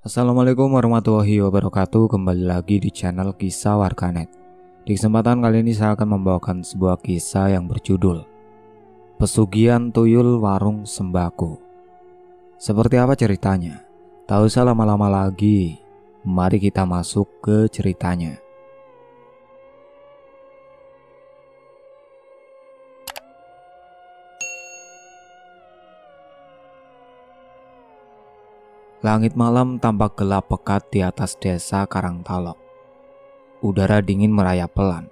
Assalamualaikum warahmatullahi wabarakatuh. Kembali lagi di channel Kisah Warganet. Di kesempatan kali ini saya akan membawakan sebuah kisah yang berjudul Pesugihan Tuyul Warung Sembako. Seperti apa ceritanya? Tak usah lama-lama lagi, mari kita masuk ke ceritanya. Langit malam tampak gelap pekat di atas desa Karangtalok. Udara dingin merayap pelan,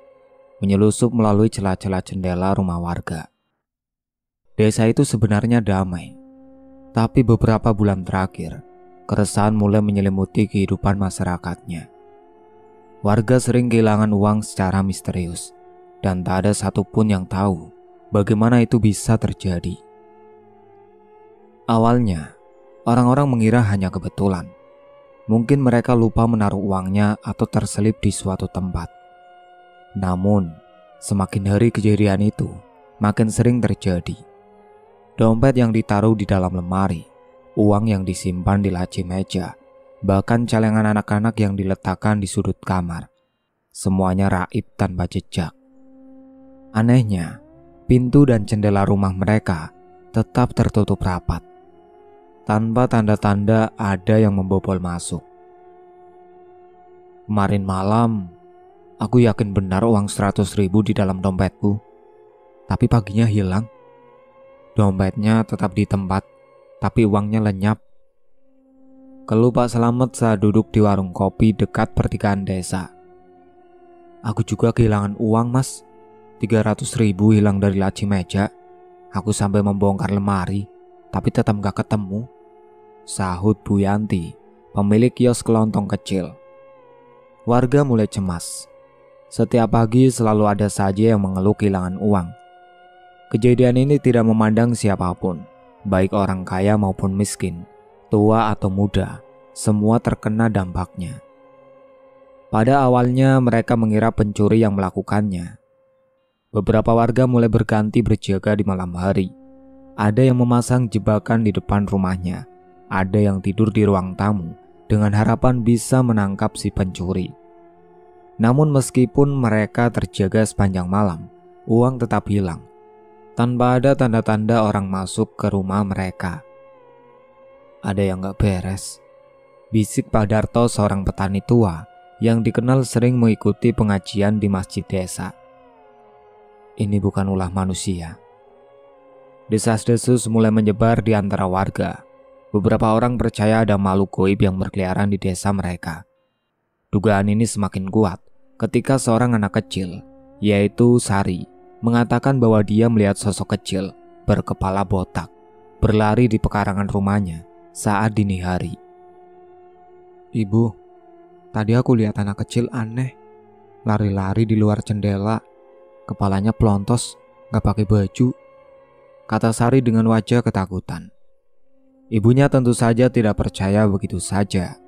menyelusup melalui celah-celah jendela rumah warga. Desa itu sebenarnya damai, tapi beberapa bulan terakhir, keresahan mulai menyelimuti kehidupan masyarakatnya. Warga sering kehilangan uang secara misterius, dan tak ada satupun yang tahu bagaimana itu bisa terjadi. Awalnya, orang-orang mengira hanya kebetulan. Mungkin mereka lupa menaruh uangnya atau terselip di suatu tempat. Namun, semakin hari kejadian itu makin sering terjadi. Dompet yang ditaruh di dalam lemari, uang yang disimpan di laci meja, bahkan celengan anak-anak yang diletakkan di sudut kamar. Semuanya raib tanpa jejak. Anehnya, pintu dan jendela rumah mereka tetap tertutup rapat, tanpa tanda-tanda ada yang membobol masuk. Kemarin malam, aku yakin benar uang 100.000 di dalam dompetku. Tapi paginya hilang. Dompetnya tetap di tempat, tapi uangnya lenyap. Keluh Pak Slamet saat duduk di warung kopi dekat pertigaan desa. Aku juga kehilangan uang, Mas. 300.000 hilang dari laci meja. Aku sampai membongkar lemari, tapi tetap gak ketemu, sahut Bu Yanti, pemilik kios kelontong kecil. Warga mulai cemas. Setiap pagi selalu ada saja yang mengeluh kehilangan uang. Kejadian ini tidak memandang siapapun, baik orang kaya maupun miskin, tua atau muda, semua terkena dampaknya. Pada awalnya mereka mengira pencuri yang melakukannya. Beberapa warga mulai berganti berjaga di malam hari. Ada yang memasang jebakan di depan rumahnya. Ada yang tidur di ruang tamu dengan harapan bisa menangkap si pencuri. Namun meskipun mereka terjaga sepanjang malam, uang tetap hilang, tanpa ada tanda-tanda orang masuk ke rumah mereka. Ada yang gak beres, bisik Pak Darto, seorang petani tua yang dikenal sering mengikuti pengajian di masjid desa. Ini bukan ulah manusia. Desas-desus mulai menyebar di antara warga. Beberapa orang percaya ada makhluk goib yang berkeliaran di desa mereka. Dugaan ini semakin kuat ketika seorang anak kecil, yaitu Sari, mengatakan bahwa dia melihat sosok kecil berkepala botak berlari di pekarangan rumahnya saat dini hari. Ibu, tadi aku lihat anak kecil aneh, lari-lari di luar jendela, kepalanya pelontos, gak pakai baju, kata Sari dengan wajah ketakutan. Ibunya tentu saja tidak percaya begitu saja.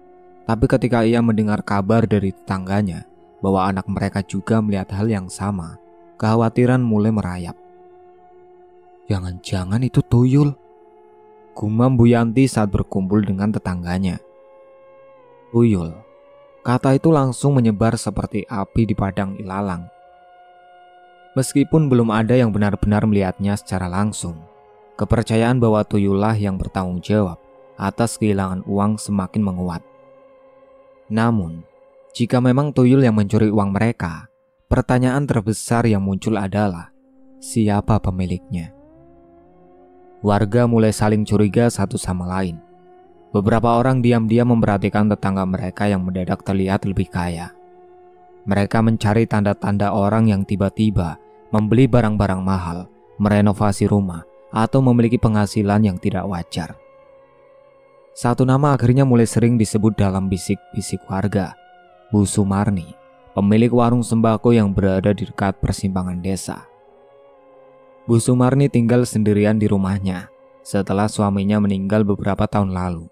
Tapi ketika ia mendengar kabar dari tetangganya bahwa anak mereka juga melihat hal yang sama, kekhawatiran mulai merayap. Jangan-jangan itu tuyul, gumam Bu Yanti saat berkumpul dengan tetangganya. Tuyul, kata itu langsung menyebar seperti api di padang ilalang. Meskipun belum ada yang benar-benar melihatnya secara langsung, kepercayaan bahwa tuyullah yang bertanggung jawab atas kehilangan uang semakin menguat. Namun, jika memang tuyul yang mencuri uang mereka, pertanyaan terbesar yang muncul adalah siapa pemiliknya? Warga mulai saling curiga satu sama lain. Beberapa orang diam-diam memperhatikan tetangga mereka yang mendadak terlihat lebih kaya. Mereka mencari tanda-tanda orang yang tiba-tiba membeli barang-barang mahal, merenovasi rumah, atau memiliki penghasilan yang tidak wajar. Satu nama akhirnya mulai sering disebut dalam bisik-bisik warga, Bu Sumarni, pemilik warung sembako yang berada di dekat persimpangan desa. Bu Sumarni tinggal sendirian di rumahnya setelah suaminya meninggal beberapa tahun lalu.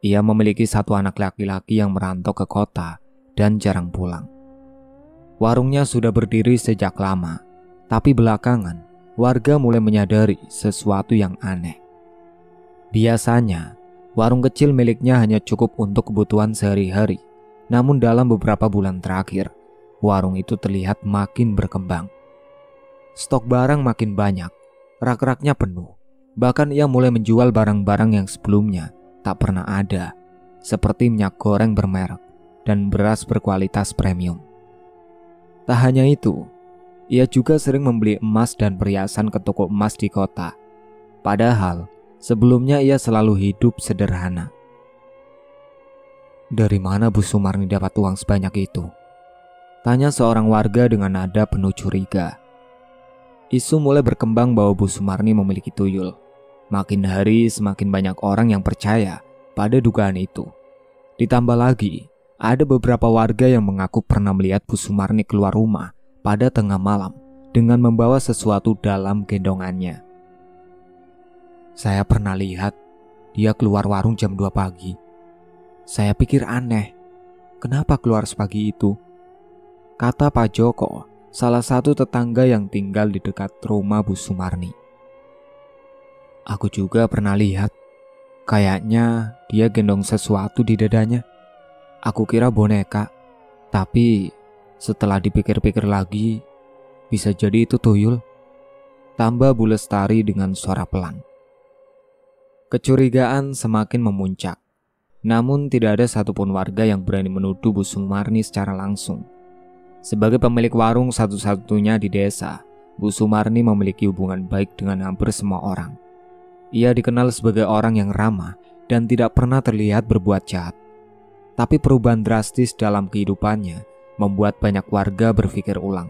Ia memiliki satu anak laki-laki yang merantau ke kota dan jarang pulang. Warungnya sudah berdiri sejak lama, tapi belakangan warga mulai menyadari sesuatu yang aneh. Biasanya, Warung kecil miliknya hanya cukup untuk kebutuhan sehari-hari. Namun dalam beberapa bulan terakhir, warung itu terlihat makin berkembang. Stok barang makin banyak, rak-raknya penuh. Bahkan ia mulai menjual barang-barang yang sebelumnya tak pernah ada, seperti minyak goreng bermerek dan beras berkualitas premium. Tak hanya itu, ia juga sering membeli emas dan perhiasan ke toko emas di kota. Padahal, sebelumnya ia selalu hidup sederhana. Dari mana Bu Sumarni dapat uang sebanyak itu? Tanya seorang warga dengan nada penuh curiga. Isu mulai berkembang bahwa Bu Sumarni memiliki tuyul. Makin hari semakin banyak orang yang percaya pada dugaan itu. Ditambah lagi, ada beberapa warga yang mengaku pernah melihat Bu Sumarni keluar rumah pada tengah malam dengan membawa sesuatu dalam gendongannya. Saya pernah lihat dia keluar warung jam 2 pagi. Saya pikir aneh, kenapa keluar sepagi itu? Kata Pak Joko, salah satu tetangga yang tinggal di dekat rumah Bu Sumarni. Aku juga pernah lihat, kayaknya dia gendong sesuatu di dadanya. Aku kira boneka, tapi setelah dipikir-pikir lagi, bisa jadi itu tuyul. Tambah Bu Lestari dengan suara pelan. Kecurigaan semakin memuncak. Namun tidak ada satupun warga yang berani menuduh Bu Sumarni secara langsung. Sebagai pemilik warung satu-satunya di desa, Bu Sumarni memiliki hubungan baik dengan hampir semua orang. Ia dikenal sebagai orang yang ramah dan tidak pernah terlihat berbuat jahat. Tapi perubahan drastis dalam kehidupannya membuat banyak warga berpikir ulang.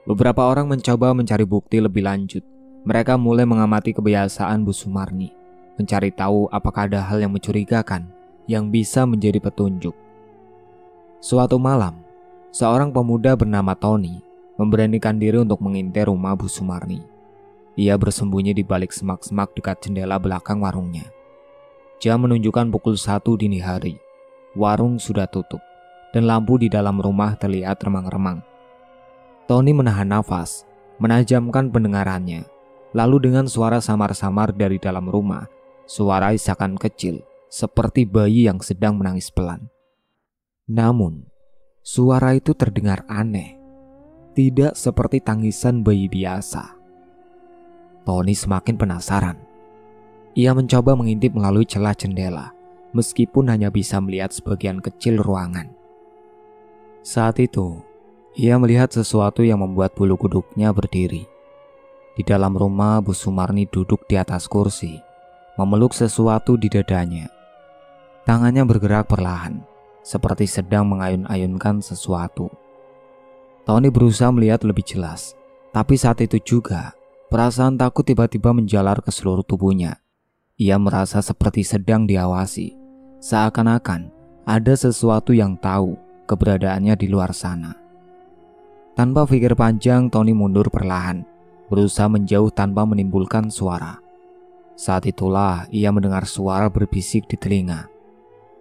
Beberapa orang mencoba mencari bukti lebih lanjut. Mereka mulai mengamati kebiasaan Bu Sumarni, mencari tahu apakah ada hal yang mencurigakan yang bisa menjadi petunjuk. Suatu malam, seorang pemuda bernama Tony memberanikan diri untuk mengintai rumah Bu Sumarni. Ia bersembunyi di balik semak-semak dekat jendela belakang warungnya. Jam menunjukkan pukul 1 dini hari. Warung sudah tutup dan lampu di dalam rumah terlihat remang-remang. Tony menahan nafas, menajamkan pendengarannya. Lalu dengan suara samar-samar dari dalam rumah, suara isakan kecil seperti bayi yang sedang menangis pelan. Namun, suara itu terdengar aneh, tidak seperti tangisan bayi biasa. Tony semakin penasaran. Ia mencoba mengintip melalui celah jendela, meskipun hanya bisa melihat sebagian kecil ruangan. Saat itu, ia melihat sesuatu yang membuat bulu kuduknya berdiri. Di dalam rumah, Bu Sumarni duduk di atas kursi, memeluk sesuatu di dadanya. Tangannya bergerak perlahan, seperti sedang mengayun-ayunkan sesuatu. Tony berusaha melihat lebih jelas, tapi saat itu juga, perasaan takut tiba-tiba menjalar ke seluruh tubuhnya. Ia merasa seperti sedang diawasi, seakan-akan ada sesuatu yang tahu keberadaannya di luar sana. Tanpa pikir panjang, Tony mundur perlahan, berusaha menjauh tanpa menimbulkan suara. Saat itulah ia mendengar suara berbisik di telinga.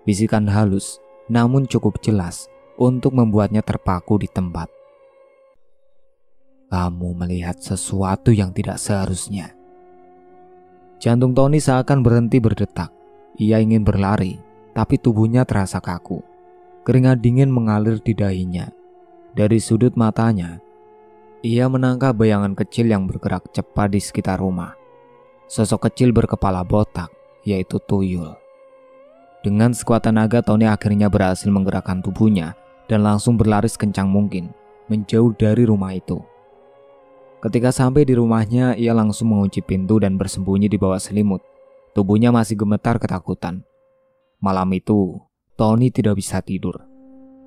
Bisikan halus, namun cukup jelas untuk membuatnya terpaku di tempat. Kamu melihat sesuatu yang tidak seharusnya. Jantung Tony seakan berhenti berdetak. Ia ingin berlari, tapi tubuhnya terasa kaku. Keringat dingin mengalir di dahinya. Dari sudut matanya, ia menangkap bayangan kecil yang bergerak cepat di sekitar rumah. Sosok kecil berkepala botak, yaitu tuyul. Dengan sekuat tenaga, Tony akhirnya berhasil menggerakkan tubuhnya dan langsung berlari sekencang mungkin, menjauh dari rumah itu. Ketika sampai di rumahnya, ia langsung mengunci pintu dan bersembunyi di bawah selimut. Tubuhnya masih gemetar ketakutan. Malam itu, Tony tidak bisa tidur.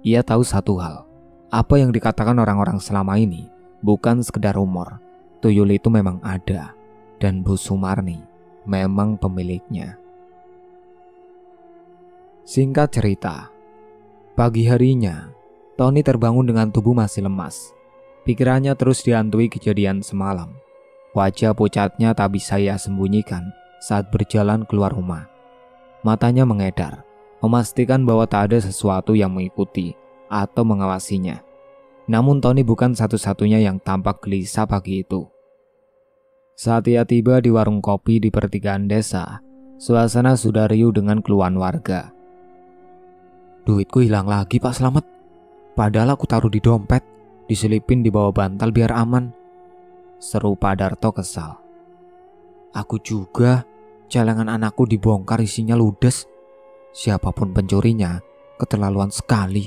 Ia tahu satu hal, apa yang dikatakan orang-orang selama ini bukan sekedar rumor. Tuyul itu memang ada, dan Bu Sumarni memang pemiliknya. Singkat cerita, pagi harinya, Tony terbangun dengan tubuh masih lemas. Pikirannya terus dihantui kejadian semalam. Wajah pucatnya tak bisa ia sembunyikan saat berjalan keluar rumah. Matanya mengedar, memastikan bahwa tak ada sesuatu yang mengikuti atau mengawasinya. Namun Tony bukan satu-satunya yang tampak gelisah pagi itu. Saat ia tiba di warung kopi di pertigaan desa, Suasana sudah riuh dengan keluhan warga. "Duitku hilang lagi, Pak Slamet. Padahal aku taruh di dompet, diselipin di bawah bantal biar aman," seru Pak Darto kesal. "Aku juga, celengan anakku dibongkar isinya ludes. Siapapun pencurinya, keterlaluan sekali,"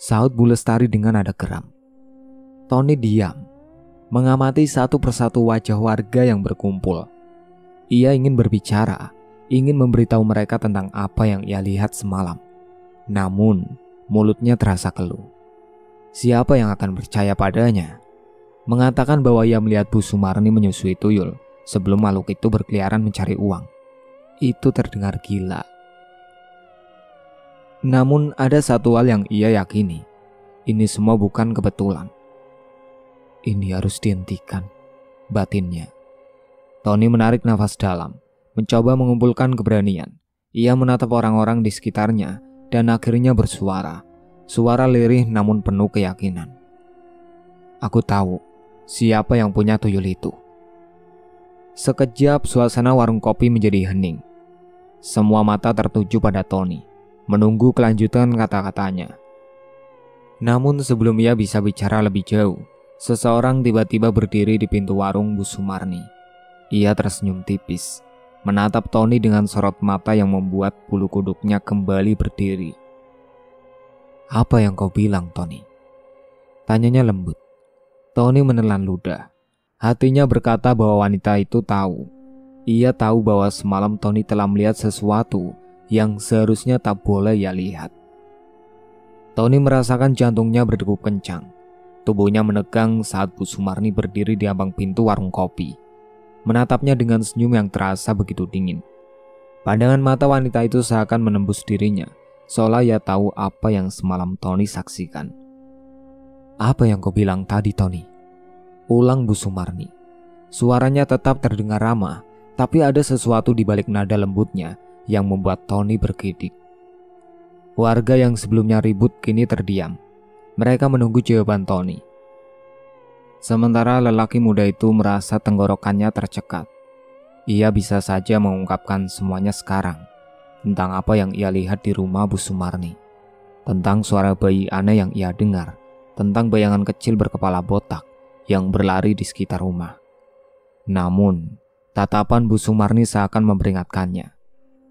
saut Bu Lestari dengan nada geram. Tony diam, mengamati satu persatu wajah warga yang berkumpul. Ia ingin berbicara, ingin memberitahu mereka tentang apa yang ia lihat semalam. Namun, mulutnya terasa keluh. Siapa yang akan percaya padanya? Mengatakan bahwa ia melihat Bu Sumarni menyusui tuyul sebelum makhluk itu berkeliaran mencari uang. Itu terdengar gila. Namun ada satu hal yang ia yakini. Ini semua bukan kebetulan. Ini harus dihentikan, batinnya. Tony menarik nafas dalam, mencoba mengumpulkan keberanian. Ia menatap orang-orang di sekitarnya dan akhirnya bersuara. Suara lirih namun penuh keyakinan. "Aku tahu siapa yang punya tuyul itu." Sekejap suasana warung kopi menjadi hening. Semua mata tertuju pada Tony, menunggu kelanjutan kata-katanya. Namun sebelum ia bisa bicara lebih jauh, seseorang tiba-tiba berdiri di pintu warung Bu Sumarni. Ia tersenyum tipis, menatap Tony dengan sorot mata yang membuat bulu kuduknya kembali berdiri. "Apa yang kau bilang, Tony?" tanyanya lembut. Tony menelan ludah. Hatinya berkata bahwa wanita itu tahu. Ia tahu bahwa semalam Tony telah melihat sesuatu yang seharusnya tak boleh ia lihat. Tony merasakan jantungnya berdegup kencang. Tubuhnya menegang saat Bu Sumarni berdiri di ambang pintu warung kopi, menatapnya dengan senyum yang terasa begitu dingin. Pandangan mata wanita itu seakan menembus dirinya, seolah ia tahu apa yang semalam Tony saksikan. "Apa yang kau bilang tadi, Tony?" ulang Bu Sumarni. Suaranya tetap terdengar ramah, tapi ada sesuatu di balik nada lembutnya yang membuat Tony bergidik. Warga yang sebelumnya ribut kini terdiam. Mereka menunggu jawaban Tony. Sementara lelaki muda itu merasa tenggorokannya tercekat. Ia bisa saja mengungkapkan semuanya sekarang. Tentang apa yang ia lihat di rumah Bu Sumarni. Tentang suara bayi aneh yang ia dengar. Tentang bayangan kecil berkepala botak yang berlari di sekitar rumah. Namun, tatapan Bu Sumarni seakan memperingatkannya.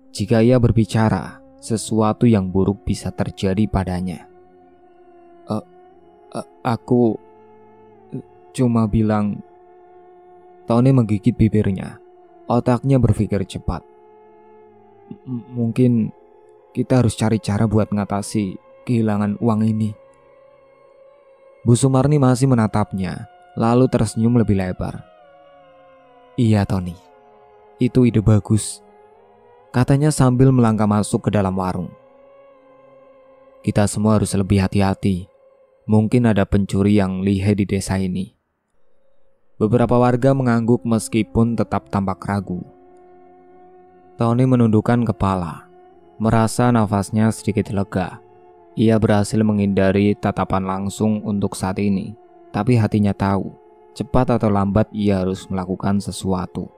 Jika ia berbicara, sesuatu yang buruk bisa terjadi padanya. Aku cuma bilang..." Tony menggigit bibirnya. Otaknya berpikir cepat. Mungkin kita harus cari cara buat mengatasi kehilangan uang ini." Bu Sumarni masih menatapnya, lalu tersenyum lebih lebar. "Iya, Tony. Itu ide bagus," katanya sambil melangkah masuk ke dalam warung. "Kita semua harus lebih hati-hati. Mungkin ada pencuri yang lihai di desa ini." Beberapa warga mengangguk meskipun tetap tampak ragu. Tony menundukkan kepala, merasa nafasnya sedikit lega. Ia berhasil menghindari tatapan langsung untuk saat ini, tapi hatinya tahu, cepat atau lambat ia harus melakukan sesuatu.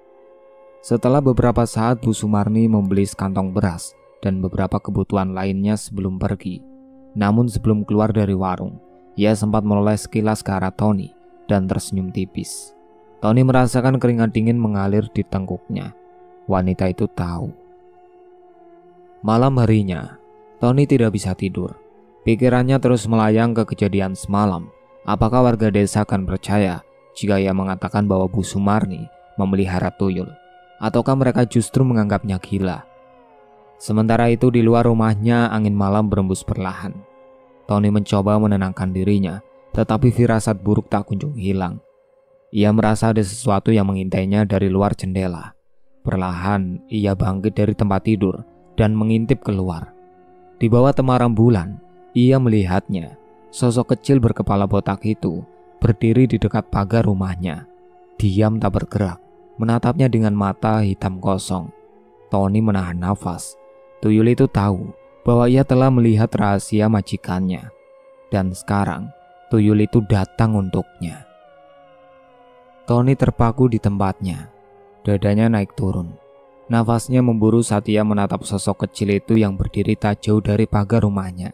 Setelah beberapa saat, Bu Sumarni membeli sekantong beras dan beberapa kebutuhan lainnya sebelum pergi. Namun sebelum keluar dari warung, ia sempat menoleh sekilas ke arah Tony dan tersenyum tipis. Tony merasakan keringat dingin mengalir di tengkuknya. Wanita itu tahu. Malam harinya, Tony tidak bisa tidur. Pikirannya terus melayang ke kejadian semalam. Apakah warga desa akan percaya jika ia mengatakan bahwa Bu Sumarni memelihara tuyul? Ataukah mereka justru menganggapnya gila? Sementara itu di luar rumahnya angin malam berembus perlahan. Tony mencoba menenangkan dirinya, tetapi firasat buruk tak kunjung hilang. Ia merasa ada sesuatu yang mengintainya dari luar jendela. Perlahan ia bangkit dari tempat tidur dan mengintip keluar. Di bawah temaram bulan, ia melihatnya. Sosok kecil berkepala botak itu berdiri di dekat pagar rumahnya. Diam tak bergerak, menatapnya dengan mata hitam kosong. Tony menahan nafas. Tuyul itu tahu bahwa ia telah melihat rahasia majikannya. Dan sekarang, tuyul itu datang untuknya. Tony terpaku di tempatnya. Dadanya naik turun. Nafasnya memburu saat ia menatap sosok kecil itu yang berdiri tak jauh dari pagar rumahnya.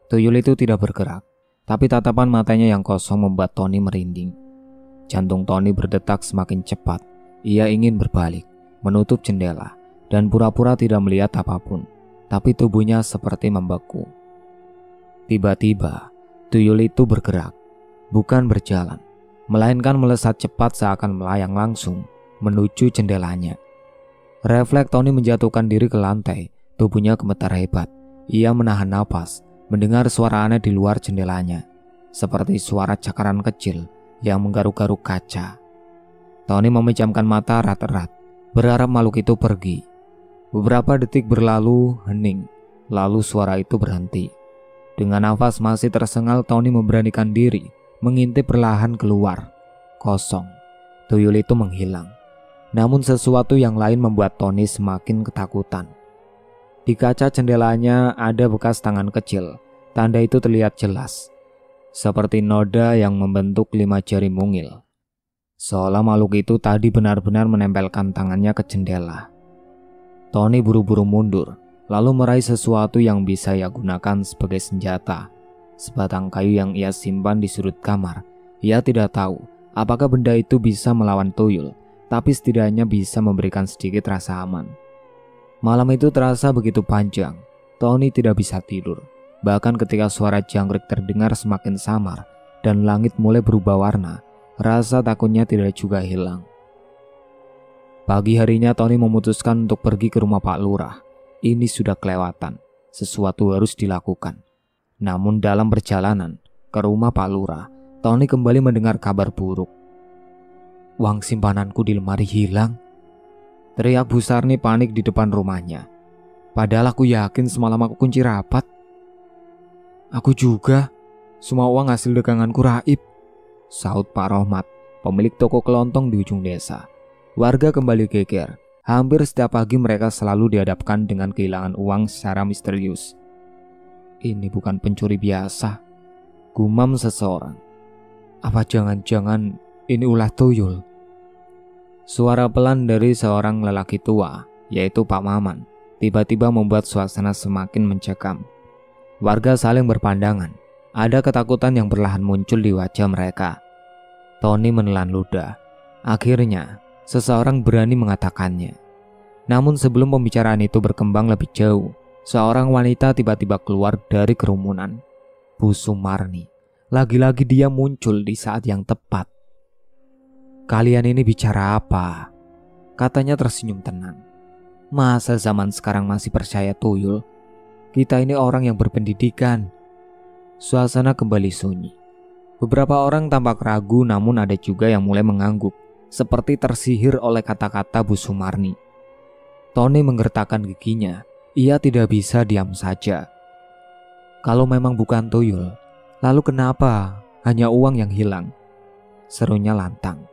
Tuyul itu tidak bergerak, tapi tatapan matanya yang kosong membuat Tony merinding. Jantung Tony berdetak semakin cepat. Ia ingin berbalik, menutup jendela, dan pura-pura tidak melihat apapun. Tapi tubuhnya seperti membeku. Tiba-tiba, tuyul itu bergerak, bukan berjalan, melainkan melesat cepat seakan melayang langsung menuju jendelanya. Refleks Tony menjatuhkan diri ke lantai, tubuhnya gemetar hebat. Ia menahan napas, mendengar suara aneh di luar jendelanya, seperti suara cakaran kecil yang menggaruk-garuk kaca. Tony memejamkan mata erat-erat, berharap makhluk itu pergi. Beberapa detik berlalu, hening, lalu suara itu berhenti. Dengan nafas masih tersengal, Tony memberanikan diri, mengintip perlahan keluar. Kosong, tuyul itu menghilang. Namun sesuatu yang lain membuat Tony semakin ketakutan. Di kaca jendelanya ada bekas tangan kecil. Tanda itu terlihat jelas, seperti noda yang membentuk 5 jari mungil. Seolah makhluk itu tadi benar-benar menempelkan tangannya ke jendela. Tony buru-buru mundur, lalu meraih sesuatu yang bisa ia gunakan sebagai senjata. Sebatang kayu yang ia simpan di sudut kamar. Ia tidak tahu apakah benda itu bisa melawan tuyul, tapi setidaknya bisa memberikan sedikit rasa aman. Malam itu terasa begitu panjang. Tony tidak bisa tidur. Bahkan ketika suara jangkrik terdengar semakin samar dan langit mulai berubah warna, rasa takutnya tidak juga hilang. Pagi harinya Tony memutuskan untuk pergi ke rumah Pak Lurah. Ini sudah kelewatan. Sesuatu harus dilakukan. Namun dalam perjalanan ke rumah Pak Lurah, Tony kembali mendengar kabar buruk. Uang simpananku di lemari hilang. Teriak Bu Sarni panik di depan rumahnya. Padahal aku yakin semalam aku kunci rapat. Aku juga. Semua uang hasil daganganku raib, saut Pak Rohmat, pemilik toko kelontong di ujung desa. Warga kembali geger. Hampir setiap pagi mereka selalu dihadapkan dengan kehilangan uang secara misterius. Ini bukan pencuri biasa, gumam seseorang. Apa jangan-jangan ini ulah tuyul? Suara pelan dari seorang lelaki tua, yaitu Pak Maman, tiba-tiba membuat suasana semakin mencekam. Warga saling berpandangan. Ada ketakutan yang perlahan muncul di wajah mereka. Tony menelan ludah. Akhirnya, seseorang berani mengatakannya. Namun sebelum pembicaraan itu berkembang lebih jauh, seorang wanita tiba-tiba keluar dari kerumunan. Bu Sumarni. Lagi-lagi dia muncul di saat yang tepat. Kalian ini bicara apa? Katanya tersenyum tenang. Masa zaman sekarang masih percaya tuyul? Kita ini orang yang berpendidikan. Suasana kembali sunyi. Beberapa orang tampak ragu, namun ada juga yang mulai mengangguk, seperti tersihir oleh kata-kata Bu Sumarni. Tony menggertakkan giginya. Ia tidak bisa diam saja. Kalau memang bukan tuyul, lalu kenapa hanya uang yang hilang? Serunya lantang.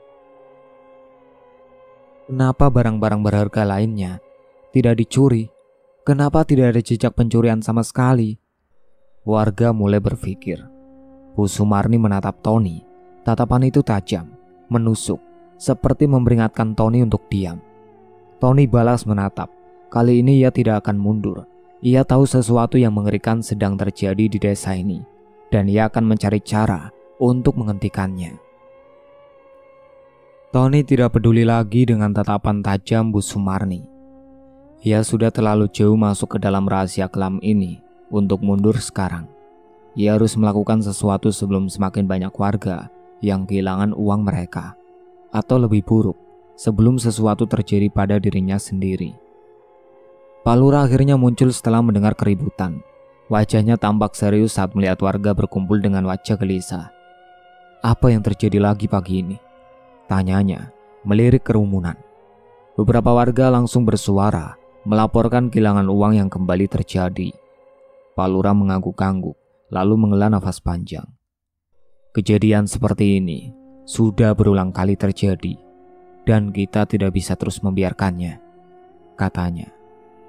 Kenapa barang-barang berharga lainnya tidak dicuri? Kenapa tidak ada jejak pencurian sama sekali? Warga mulai berpikir. Bu Sumarni menatap Tony. Tatapan itu tajam, menusuk, seperti memperingatkan Tony untuk diam. Tony balas menatap. Kali ini ia tidak akan mundur. Ia tahu sesuatu yang mengerikan sedang terjadi di desa ini, dan ia akan mencari cara untuk menghentikannya. Tony tidak peduli lagi dengan tatapan tajam Bu Sumarni. Ia sudah terlalu jauh masuk ke dalam rahasia kelam ini untuk mundur sekarang. Ia harus melakukan sesuatu sebelum semakin banyak warga yang kehilangan uang mereka. Atau lebih buruk, sebelum sesuatu terjadi pada dirinya sendiri. Pak Lurah akhirnya muncul setelah mendengar keributan. Wajahnya tampak serius saat melihat warga berkumpul dengan wajah gelisah. Apa yang terjadi lagi pagi ini? Tanyanya, melirik kerumunan. Beberapa warga langsung bersuara, melaporkan kehilangan uang yang kembali terjadi. Pak Lurah mengangguk-angguk, lalu menghela nafas panjang. Kejadian seperti ini sudah berulang kali terjadi, dan kita tidak bisa terus membiarkannya. Katanya,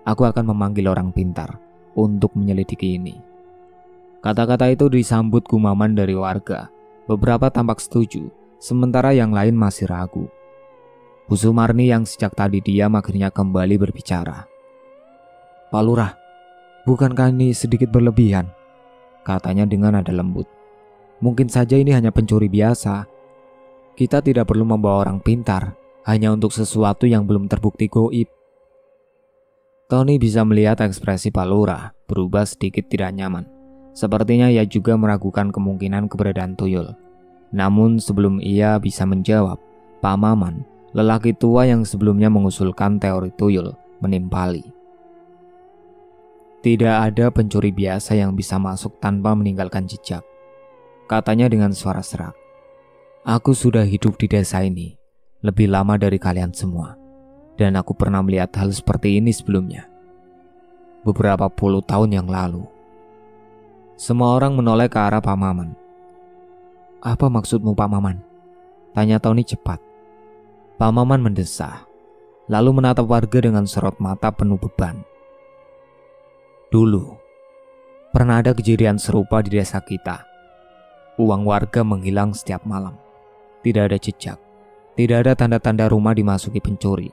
aku akan memanggil orang pintar untuk menyelidiki ini. Kata-kata itu disambut gumaman dari warga. Beberapa tampak setuju, sementara yang lain masih ragu. Bu Sumarni yang sejak tadi diam akhirnya kembali berbicara. "Pak Lurah, bukankah ini sedikit berlebihan?" katanya dengan nada lembut. "Mungkin saja ini hanya pencuri biasa. Kita tidak perlu membawa orang pintar hanya untuk sesuatu yang belum terbukti goib." Tony bisa melihat ekspresi Pak Lurah berubah sedikit tidak nyaman. Sepertinya ia juga meragukan kemungkinan keberadaan tuyul. Namun sebelum ia bisa menjawab, Pak Maman, lelaki tua yang sebelumnya mengusulkan teori tuyul, menimpali. "Tidak ada pencuri biasa yang bisa masuk tanpa meninggalkan jejak," katanya dengan suara serak. "Aku sudah hidup di desa ini lebih lama dari kalian semua, dan aku pernah melihat hal seperti ini sebelumnya. Beberapa puluh tahun yang lalu." Semua orang menoleh ke arah Pak Maman. "Apa maksudmu, Pak Maman?" tanya Tony cepat. Pak Maman mendesah, lalu menatap warga dengan sorot mata penuh beban. "Dulu, pernah ada kejadian serupa di desa kita. Uang warga menghilang setiap malam. Tidak ada jejak, tidak ada tanda-tanda rumah dimasuki pencuri.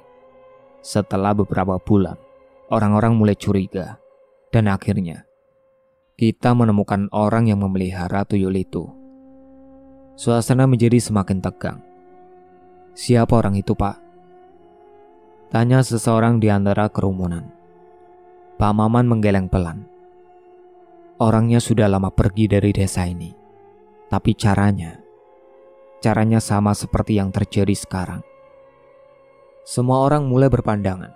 Setelah beberapa bulan, orang-orang mulai curiga, dan akhirnya kita menemukan orang yang memelihara tuyul itu." Suasana menjadi semakin tegang. "Siapa orang itu, Pak?" tanya seseorang di antara kerumunan. Pak Maman menggeleng pelan. "Orangnya sudah lama pergi dari desa ini. Tapi caranya sama seperti yang terjadi sekarang." Semua orang mulai berpandangan.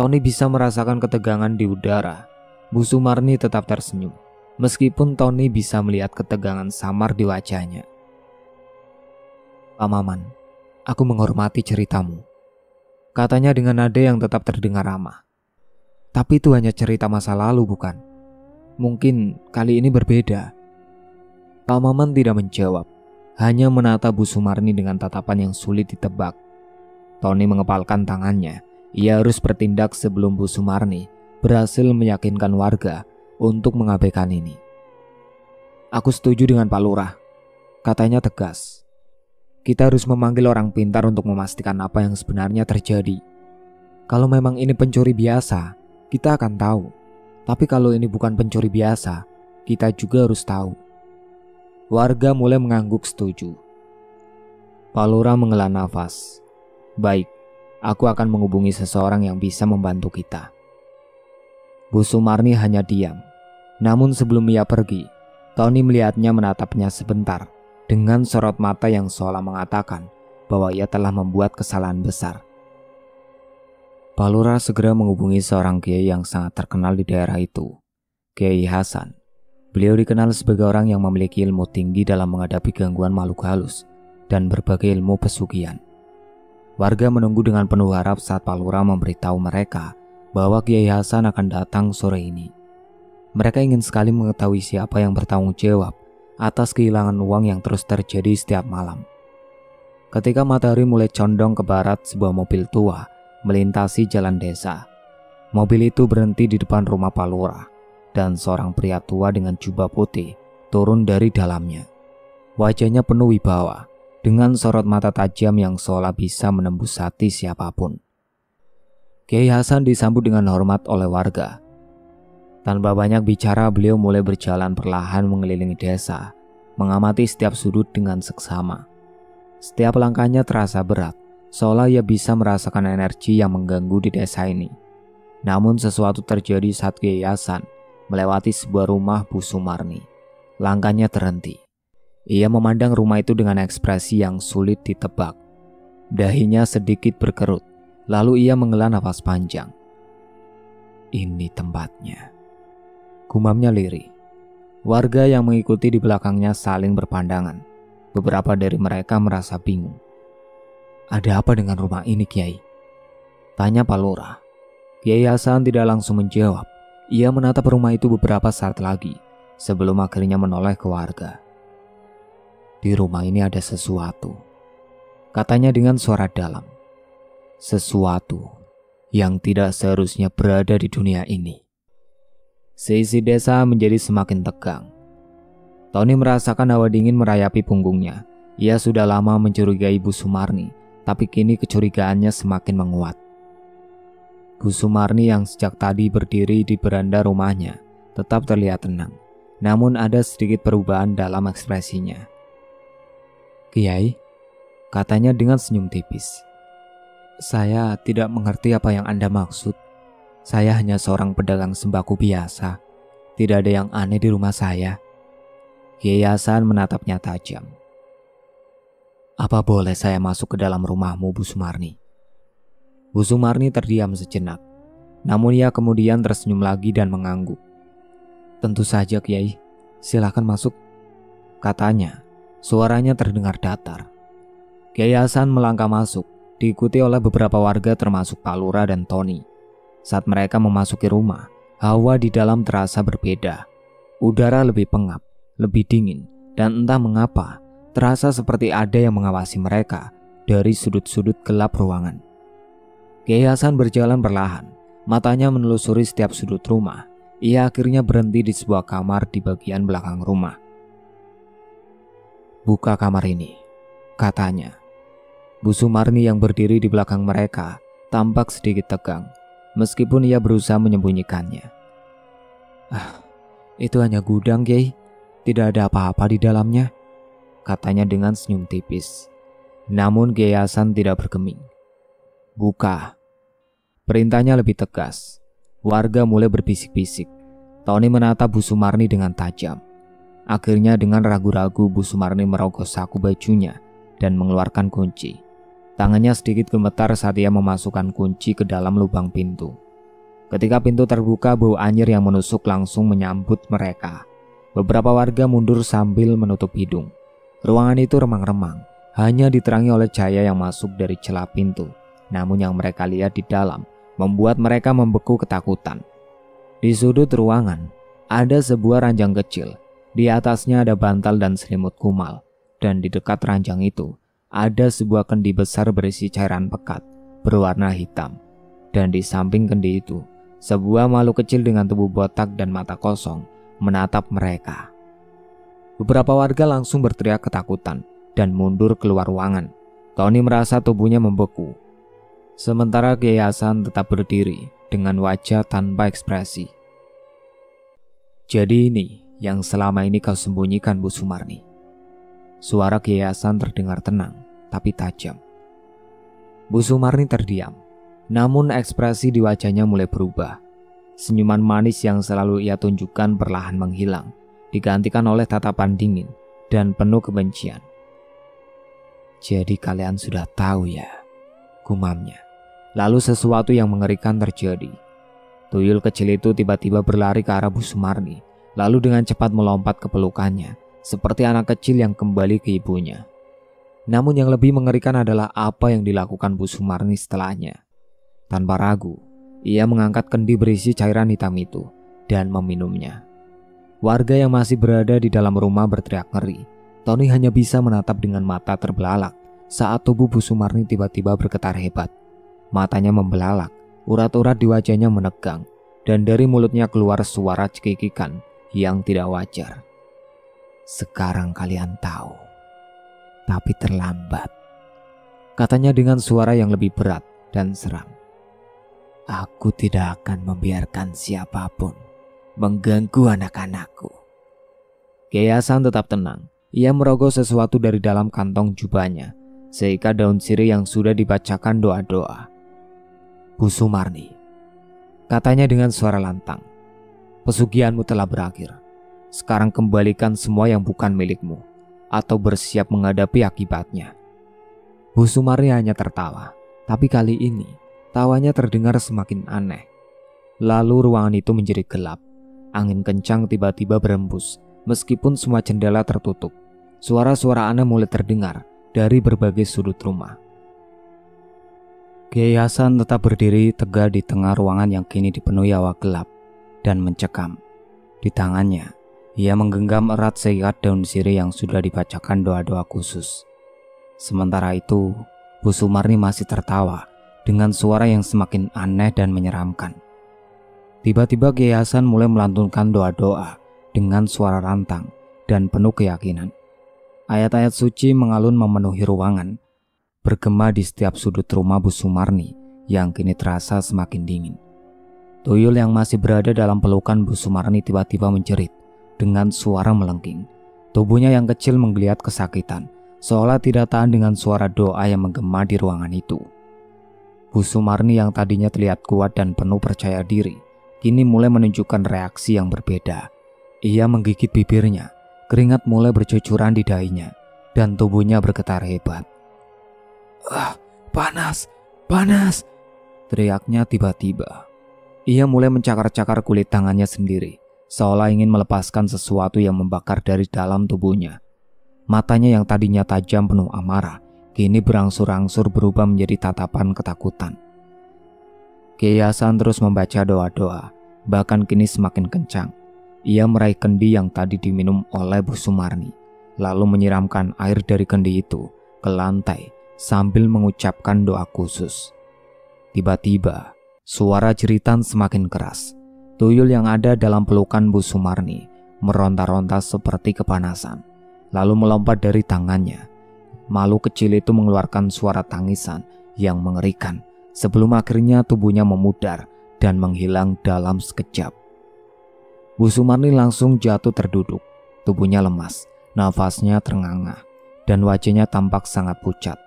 Tony bisa merasakan ketegangan di udara. Bu Sumarni tetap tersenyum, meskipun Tony bisa melihat ketegangan samar di wajahnya. "Pak Maman, aku menghormati ceritamu," katanya dengan nada yang tetap terdengar ramah. "Tapi itu hanya cerita masa lalu, bukan? Mungkin kali ini berbeda." Pak Maman tidak menjawab, hanya menatap Bu Sumarni dengan tatapan yang sulit ditebak. Tony mengepalkan tangannya. Ia harus bertindak sebelum Bu Sumarni berhasil meyakinkan warga untuk mengabaikan ini. "Aku setuju dengan Pak Lurah," katanya tegas. "Kita harus memanggil orang pintar untuk memastikan apa yang sebenarnya terjadi. Kalau memang ini pencuri biasa, kita akan tahu. Tapi kalau ini bukan pencuri biasa, kita juga harus tahu." Warga mulai mengangguk setuju. Pak Lurah menghela nafas. "Baik, aku akan menghubungi seseorang yang bisa membantu kita." Bu Sumarni hanya diam. Namun sebelum ia pergi, Tony melihatnya menatapnya sebentar dengan sorot mata yang seolah mengatakan bahwa ia telah membuat kesalahan besar. Pak Lurah segera menghubungi seorang kiai yang sangat terkenal di daerah itu, Kiai Hasan. Beliau dikenal sebagai orang yang memiliki ilmu tinggi dalam menghadapi gangguan makhluk halus dan berbagai ilmu pesugihan. Warga menunggu dengan penuh harap saat Pak Lurah memberitahu mereka bahwa Kiai Hasan akan datang sore ini. Mereka ingin sekali mengetahui siapa yang bertanggung jawab atas kehilangan uang yang terus terjadi setiap malam. Ketika matahari mulai condong ke barat, sebuah mobil tua melintasi jalan desa. Mobil itu berhenti di depan rumah Pak Lurah, dan seorang pria tua dengan jubah putih turun dari dalamnya. Wajahnya penuh wibawa, dengan sorot mata tajam yang seolah bisa menembus hati siapapun. Kiai Hasan disambut dengan hormat oleh warga. Tanpa banyak bicara, beliau mulai berjalan perlahan mengelilingi desa, mengamati setiap sudut dengan seksama. Setiap langkahnya terasa berat, seolah ia bisa merasakan energi yang mengganggu di desa ini. Namun sesuatu terjadi saat Kiai Hasan melewati sebuah rumah Bu Sumarni. Langkahnya terhenti. Ia memandang rumah itu dengan ekspresi yang sulit ditebak. Dahinya sedikit berkerut, lalu ia menghela nafas panjang. "Ini tempatnya," gumamnya lirih. Warga yang mengikuti di belakangnya saling berpandangan. Beberapa dari mereka merasa bingung. "Ada apa dengan rumah ini, Kiai?" tanya Pak Lurah. Kiai Hasan tidak langsung menjawab. Ia menatap rumah itu beberapa saat lagi sebelum akhirnya menoleh ke warga. "Di rumah ini ada sesuatu," katanya dengan suara dalam. "Sesuatu yang tidak seharusnya berada di dunia ini." Seisi desa menjadi semakin tegang. Tony merasakan hawa dingin merayapi punggungnya. Ia sudah lama mencurigai Bu Sumarni, tapi kini kecurigaannya semakin menguat. Bu Sumarni yang sejak tadi berdiri di beranda rumahnya tetap terlihat tenang, namun ada sedikit perubahan dalam ekspresinya. "Kiai," katanya dengan senyum tipis. "Saya tidak mengerti apa yang Anda maksud. Saya hanya seorang pedagang sembako biasa. Tidak ada yang aneh di rumah saya." Kiai Hasan menatapnya tajam. "Apa boleh saya masuk ke dalam rumahmu, Bu Sumarni?" Bu Sumarni terdiam sejenak, namun ia kemudian tersenyum lagi dan mengangguk. "Tentu saja, Kiai. Silakan masuk," katanya. Suaranya terdengar datar. Kiai Hasan melangkah masuk, diikuti oleh beberapa warga termasuk Pak Lurah dan Tony. Saat mereka memasuki rumah, hawa di dalam terasa berbeda. Udara lebih pengap, lebih dingin, dan entah mengapa terasa seperti ada yang mengawasi mereka dari sudut-sudut gelap ruangan. Kiai Hasan berjalan perlahan, matanya menelusuri setiap sudut rumah. Ia akhirnya berhenti di sebuah kamar di bagian belakang rumah. "Buka kamar ini," katanya. Bu Sumarni yang berdiri di belakang mereka tampak sedikit tegang, meskipun ia berusaha menyembunyikannya. Itu hanya gudang, Kiai. Tidak ada apa-apa di dalamnya," katanya dengan senyum tipis. Namun Kiai Hasan tidak bergeming. "Buka." Perintahnya lebih tegas. Warga mulai berbisik-bisik. Tony menatap Bu Sumarni dengan tajam. Akhirnya dengan ragu-ragu Bu Sumarni merogoh saku bajunya dan mengeluarkan kunci. Tangannya sedikit gemetar saat ia memasukkan kunci ke dalam lubang pintu. Ketika pintu terbuka, bau anyir yang menusuk langsung menyambut mereka. Beberapa warga mundur sambil menutup hidung. Ruangan itu remang-remang, hanya diterangi oleh cahaya yang masuk dari celah pintu. Namun yang mereka lihat di dalam membuat mereka membeku ketakutan. Di sudut ruangan ada sebuah ranjang kecil. Di atasnya ada bantal dan selimut kumal, dan di dekat ranjang itu ada sebuah kendi besar berisi cairan pekat berwarna hitam. Dan di samping kendi itu, sebuah makhluk kecil dengan tubuh botak dan mata kosong menatap mereka. Beberapa warga langsung berteriak ketakutan dan mundur keluar ruangan. Tony merasa tubuhnya membeku. Sementara Kiai Hasan tetap berdiri dengan wajah tanpa ekspresi. "Jadi ini yang selama ini kau sembunyikan, Bu Sumarni?" Suara Kiai Hasan terdengar tenang tapi tajam. Bu Sumarni terdiam, namun ekspresi di wajahnya mulai berubah. Senyuman manis yang selalu ia tunjukkan perlahan menghilang, digantikan oleh tatapan dingin dan penuh kebencian. "Jadi kalian sudah tahu ya," gumamnya. Lalu sesuatu yang mengerikan terjadi. Tuyul kecil itu tiba-tiba berlari ke arah Bu Sumarni, lalu dengan cepat melompat ke pelukannya, seperti anak kecil yang kembali ke ibunya. Namun yang lebih mengerikan adalah apa yang dilakukan Bu Sumarni setelahnya. Tanpa ragu, ia mengangkat kendi berisi cairan hitam itu dan meminumnya. Warga yang masih berada di dalam rumah berteriak ngeri. Tony hanya bisa menatap dengan mata terbelalak saat tubuh Bu Sumarni tiba-tiba bergetar hebat. Matanya membelalak, urat-urat di wajahnya menegang, dan dari mulutnya keluar suara cekikikan yang tidak wajar. "Sekarang kalian tahu, tapi terlambat," katanya dengan suara yang lebih berat dan seram. "Aku tidak akan membiarkan siapapun mengganggu anak-anakku." Kiai Hasan tetap tenang. Ia merogoh sesuatu dari dalam kantong jubahnya, seikat daun sirih yang sudah dibacakan doa-doa. "Bu Sumarni," katanya dengan suara lantang, "pesugihanmu telah berakhir. Sekarang kembalikan semua yang bukan milikmu, atau bersiap menghadapi akibatnya." Bu Sumarni hanya tertawa, tapi kali ini tawanya terdengar semakin aneh. Lalu ruangan itu menjadi gelap. Angin kencang tiba-tiba berembus, meskipun semua jendela tertutup. Suara-suara aneh mulai terdengar dari berbagai sudut rumah. Kiai Hasan tetap berdiri tegak di tengah ruangan yang kini dipenuhi hawa gelap dan mencekam. Di tangannya, ia menggenggam erat seikat daun sirih yang sudah dibacakan doa-doa khusus. Sementara itu, Bu Sumarni masih tertawa dengan suara yang semakin aneh dan menyeramkan. Tiba-tiba Kiai Hasan mulai melantunkan doa-doa dengan suara rantang dan penuh keyakinan. Ayat-ayat suci mengalun memenuhi ruangan. bergema di setiap sudut rumah Bu Sumarni yang kini terasa semakin dingin. Tuyul yang masih berada dalam pelukan Bu Sumarni tiba-tiba menjerit dengan suara melengking. Tubuhnya yang kecil menggeliat kesakitan, seolah tidak tahan dengan suara doa yang menggema di ruangan itu. Bu Sumarni yang tadinya terlihat kuat dan penuh percaya diri, kini mulai menunjukkan reaksi yang berbeda. Ia menggigit bibirnya, keringat mulai bercucuran di dahinya, dan tubuhnya bergetar hebat. Panas, panas, teriaknya tiba-tiba. Ia mulai mencakar-cakar kulit tangannya sendiri, seolah ingin melepaskan sesuatu yang membakar dari dalam tubuhnya. Matanya yang tadinya tajam penuh amarah, kini berangsur-angsur berubah menjadi tatapan ketakutan. Kiai Hasan terus membaca doa-doa, bahkan kini semakin kencang. Ia meraih kendi yang tadi diminum oleh Bu Sumarni, lalu menyiramkan air dari kendi itu ke lantai sambil mengucapkan doa khusus. Tiba-tiba, suara jeritan semakin keras. Tuyul yang ada dalam pelukan Bu Sumarni meronta-ronta seperti kepanasan, lalu melompat dari tangannya. Makhluk kecil itu mengeluarkan suara tangisan yang mengerikan sebelum akhirnya tubuhnya memudar dan menghilang dalam sekejap. Bu Sumarni langsung jatuh terduduk, tubuhnya lemas, nafasnya terengah-engah, dan wajahnya tampak sangat pucat.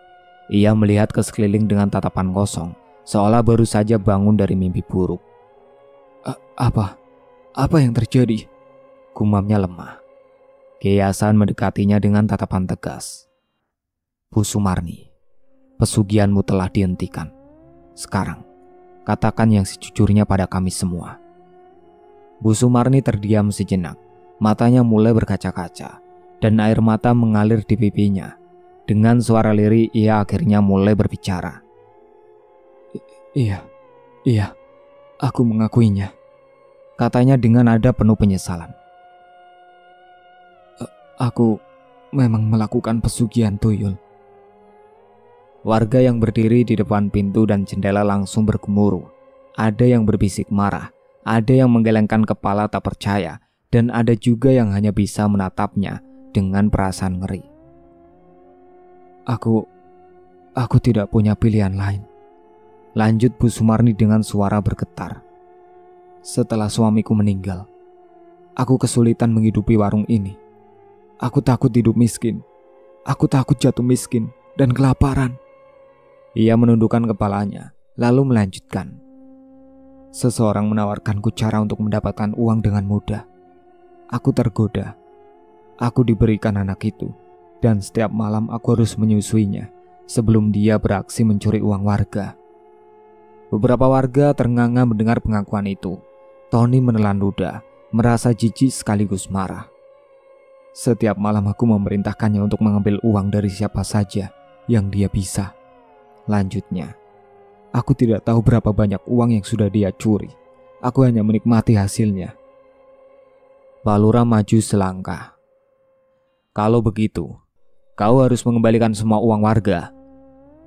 Ia melihat ke sekeliling dengan tatapan kosong, seolah baru saja bangun dari mimpi buruk. Apa yang terjadi? Gumamnya lemah. Kiai Hasan mendekatinya dengan tatapan tegas. Bu Sumarni, pesugihanmu telah dihentikan. Sekarang, katakan yang sejujurnya pada kami semua. Bu Sumarni terdiam sejenak, matanya mulai berkaca-kaca, dan air mata mengalir di pipinya. Dengan suara lirih ia akhirnya mulai berbicara. Iya, aku mengakuinya, katanya dengan nada penuh penyesalan. Aku memang melakukan pesugihan tuyul. Warga yang berdiri di depan pintu dan jendela langsung bergemuruh. Ada yang berbisik marah, ada yang menggelengkan kepala tak percaya, dan ada juga yang hanya bisa menatapnya dengan perasaan ngeri. Aku tidak punya pilihan lain, lanjut Bu Sumarni dengan suara bergetar. Setelah suamiku meninggal, aku kesulitan menghidupi warung ini. Aku takut hidup miskin. Aku takut jatuh miskin dan kelaparan. Ia menundukkan kepalanya, lalu melanjutkan. Seseorang menawarkanku cara untuk mendapatkan uang dengan mudah. Aku tergoda. Aku diberikan anak itu, dan setiap malam aku harus menyusuinya sebelum dia beraksi mencuri uang warga. Beberapa warga ternganga mendengar pengakuan itu. Tony menelan ludah, merasa jijik sekaligus marah. Setiap malam aku memerintahkannya untuk mengambil uang dari siapa saja yang dia bisa. Lanjutnya, aku tidak tahu berapa banyak uang yang sudah dia curi. Aku hanya menikmati hasilnya. Pak Lurah maju selangkah. Kalau begitu, kau harus mengembalikan semua uang warga,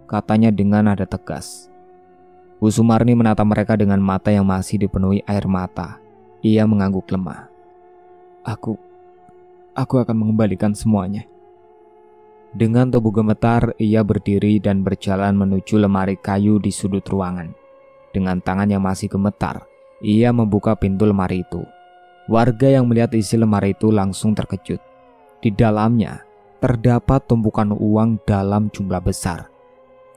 katanya dengan nada tegas. Bu Sumarni menatap mereka dengan mata yang masih dipenuhi air mata. Ia mengangguk lemah. Aku akan mengembalikan semuanya. Dengan tubuh gemetar, ia berdiri dan berjalan menuju lemari kayu di sudut ruangan. Dengan tangan yang masih gemetar, ia membuka pintu lemari itu. Warga yang melihat isi lemari itu langsung terkejut. Di dalamnya terdapat tumpukan uang dalam jumlah besar.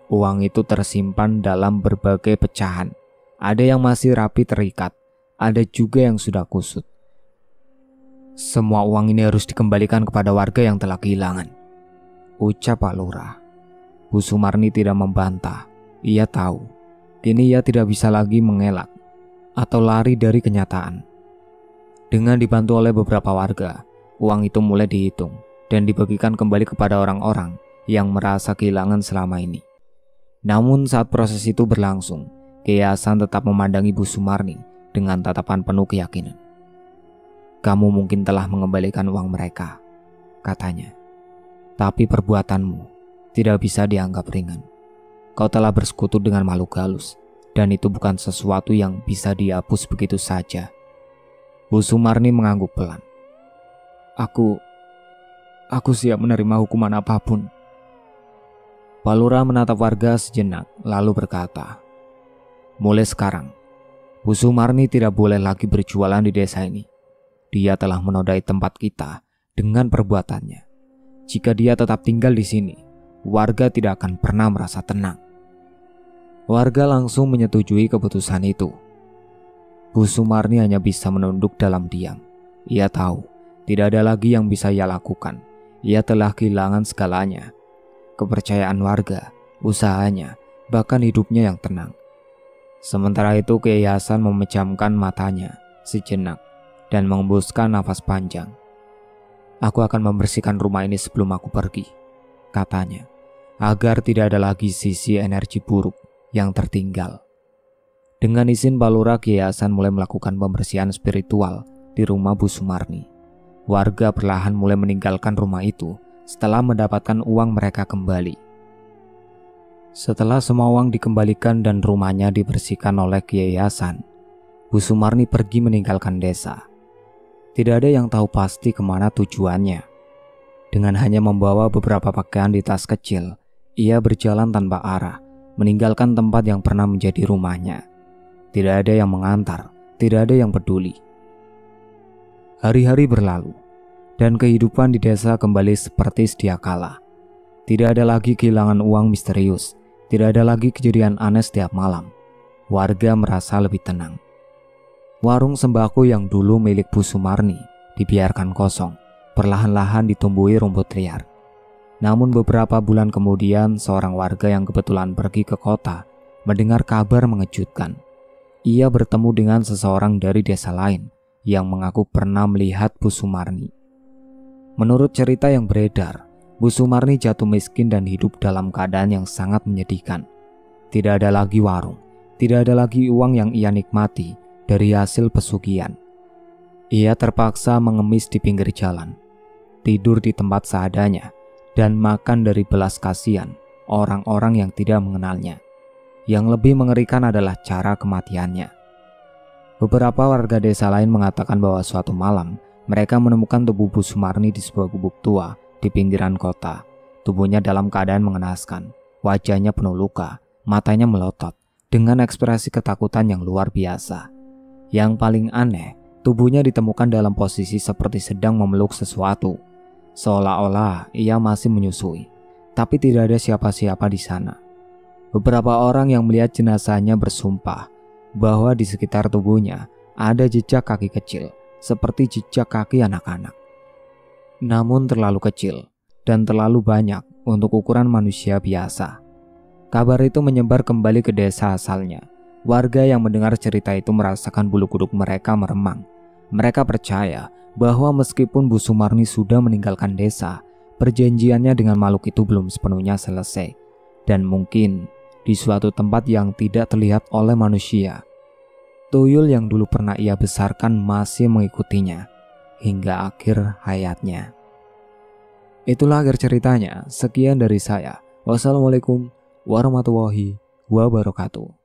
Uang itu tersimpan dalam berbagai pecahan. Ada yang masih rapi terikat, ada juga yang sudah kusut. Semua uang ini harus dikembalikan kepada warga yang telah kehilangan, ucap Pak Lurah. Bu Sumarni tidak membantah. Ia tahu, kini ia tidak bisa lagi mengelak atau lari dari kenyataan. Dengan dibantu oleh beberapa warga, uang itu mulai dihitung dan dibagikan kembali kepada orang-orang yang merasa kehilangan selama ini. Namun saat proses itu berlangsung, Kiai Hasan tetap memandangi Bu Sumarni dengan tatapan penuh keyakinan. Kamu mungkin telah mengembalikan uang mereka, katanya. Tapi perbuatanmu tidak bisa dianggap ringan. Kau telah bersekutu dengan makhluk halus, dan itu bukan sesuatu yang bisa dihapus begitu saja. Bu Sumarni mengangguk pelan. Aku siap menerima hukuman apapun. Pak Lurah menatap warga sejenak lalu berkata, "Mulai sekarang, Bu Sumarni tidak boleh lagi berjualan di desa ini. Dia telah menodai tempat kita dengan perbuatannya. Jika dia tetap tinggal di sini, warga tidak akan pernah merasa tenang." Warga langsung menyetujui keputusan itu. Bu Sumarni hanya bisa menunduk dalam diam. Ia tahu tidak ada lagi yang bisa ia lakukan. Ia telah kehilangan segalanya. Kepercayaan warga, usahanya, bahkan hidupnya yang tenang. Sementara itu Kiai Hasan memejamkan matanya sejenak dan mengembuskan nafas panjang. "Aku akan membersihkan rumah ini sebelum aku pergi," katanya, agar tidak ada lagi sisi energi buruk yang tertinggal. Dengan izin Pak Lurah, Kiai Hasan mulai melakukan pembersihan spiritual di rumah Bu Sumarni. Warga perlahan mulai meninggalkan rumah itu setelah mendapatkan uang mereka kembali. Setelah semua uang dikembalikan dan rumahnya dibersihkan oleh Kiai Hasan, Bu Sumarni pergi meninggalkan desa. Tidak ada yang tahu pasti kemana tujuannya. Dengan hanya membawa beberapa pakaian di tas kecil, ia berjalan tanpa arah, meninggalkan tempat yang pernah menjadi rumahnya. Tidak ada yang mengantar, tidak ada yang peduli. Hari-hari berlalu, dan kehidupan di desa kembali seperti sedia kala. Tidak ada lagi kehilangan uang misterius, tidak ada lagi kejadian aneh setiap malam. Warga merasa lebih tenang. Warung sembako yang dulu milik Bu Sumarni dibiarkan kosong, perlahan-lahan ditumbuhi rumput liar. Namun beberapa bulan kemudian, seorang warga yang kebetulan pergi ke kota mendengar kabar mengejutkan. Ia bertemu dengan seseorang dari desa lain yang mengaku pernah melihat Bu Sumarni. Menurut cerita yang beredar, Bu Sumarni jatuh miskin dan hidup dalam keadaan yang sangat menyedihkan. Tidak ada lagi warung, tidak ada lagi uang yang ia nikmati dari hasil pesugihan. Ia terpaksa mengemis di pinggir jalan, tidur di tempat seadanya, dan makan dari belas kasihan orang-orang yang tidak mengenalnya. Yang lebih mengerikan adalah cara kematiannya. Beberapa warga desa lain mengatakan bahwa suatu malam mereka menemukan tubuh Bu Sumarni di sebuah gubuk tua di pinggiran kota. Tubuhnya dalam keadaan mengenaskan, wajahnya penuh luka, matanya melotot, dengan ekspresi ketakutan yang luar biasa. Yang paling aneh, tubuhnya ditemukan dalam posisi seperti sedang memeluk sesuatu, seolah-olah ia masih menyusui, tapi tidak ada siapa-siapa di sana. Beberapa orang yang melihat jenazahnya bersumpah bahwa di sekitar tubuhnya ada jejak kaki kecil, seperti jejak kaki anak-anak. Namun terlalu kecil dan terlalu banyak untuk ukuran manusia biasa. Kabar itu menyebar kembali ke desa asalnya. Warga yang mendengar cerita itu merasakan bulu kuduk mereka meremang. Mereka percaya bahwa meskipun Bu Sumarni sudah meninggalkan desa, perjanjiannya dengan makhluk itu belum sepenuhnya selesai. Dan mungkin di suatu tempat yang tidak terlihat oleh manusia, tuyul yang dulu pernah ia besarkan masih mengikutinya hingga akhir hayatnya. Itulah akhir ceritanya. Sekian dari saya. Wassalamualaikum warahmatullahi wabarakatuh.